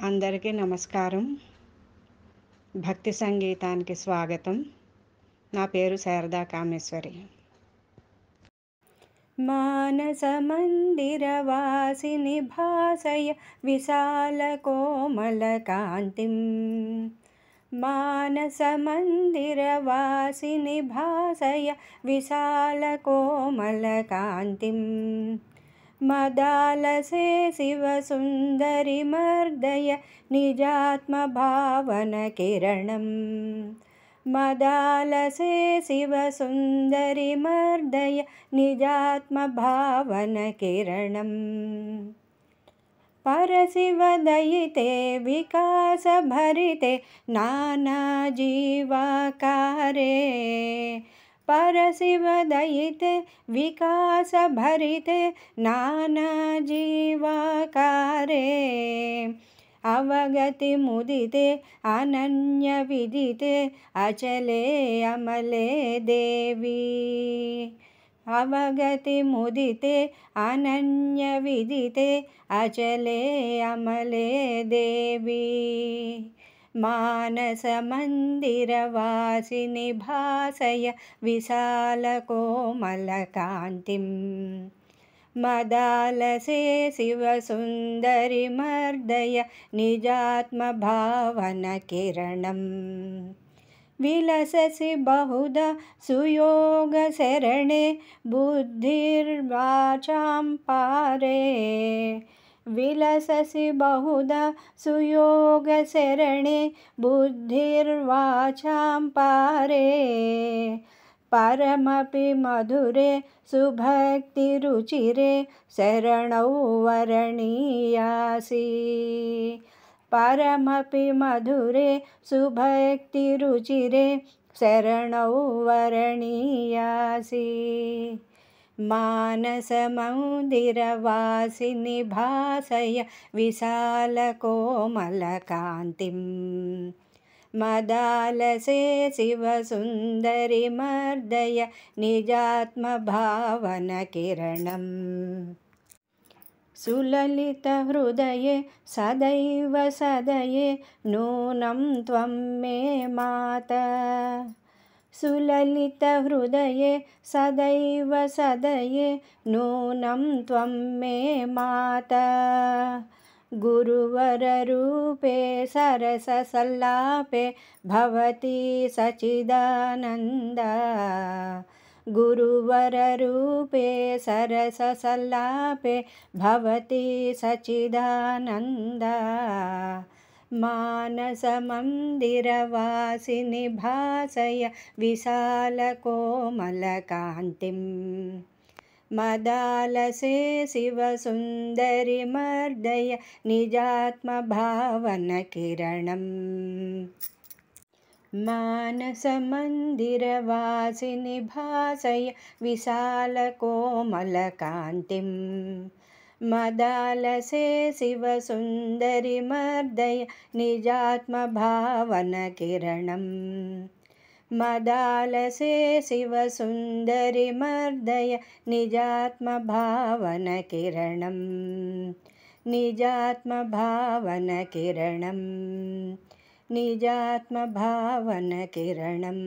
అందరికీ నమస్కారం. భక్తి సంగీతానికి స్వాగతం. నా పేరు శారదా కామేశ్వరి. మానస మందిర వాసిని భాసయ విశాల కోమల కాంతిం. మానస మందిర వాసిని భాసయ విశాల కోమల కాంతిం. మదాలసే శివ సుందరి మర్దయ నిజాత్మ భావన కిరణం. మదాలసే శివ సుందరి మర్దయ నిజాత్మ భావన కిరణం. పరశివ దయితే వికాస భరితే నానా జీవాకారే. परशिव दयिते विकास भरिते नाना जीवाकारे. अवगति मुदिते अनन्य विदिते अचले अमले देवी. अवगति मुदिते अनन्य विदिते अचले अमले देवी. मानस मंदिर वासिनि भासय विशाल कोमल कांतिं. मदालसे शिव सुंदरि मर्दय निजात्म भावन किरणं. विलससि बहुधा सुयोग शरणे बुद्धिर्वाचां पारे. विलससि बहुधा सुयोग शरणे बुद्धिर्वाचां पारे. परमपि मधुरे सुभक्तिरुचिरे शरणौ वरणीयासि. परमपि मधुरे सुभक्तिरुचिरे शरणौ वरणीयासि. मानस मंदिर वासिनि भासय विशाल कोमल कांतिं. मदालसे शिव सुंदरि मर्दय निजात्म भावन किरणं. सुललित हृदये सदैव सदये नूनं त्वं मे माता. सुललित हृदये सदैव सदये नूनं त्वं मे माता. गुरुवर रूपे सरस सल्लापे भवति सच्चिदानन्दा. गुरुवर रूपे सरस सल्लापे भवति सच्चिदानन्दा. मानस मंदिर वासिनि भासय विशाल कोमल कांतिं. मदालसे शिव सुंदरि मर्दय निजात्म भावन किरणं. मानस मंदिर वासिनि भासय विशाल कोमल कांतिं. मदालसे शिव सुंदरि मर्दय निजात्म भावन किरणं. मदालसे शिव सुंदरि मर्दय निजात्म भावन किरणं. निजात्म भावन किरणं. निजात्म भावन किरणं.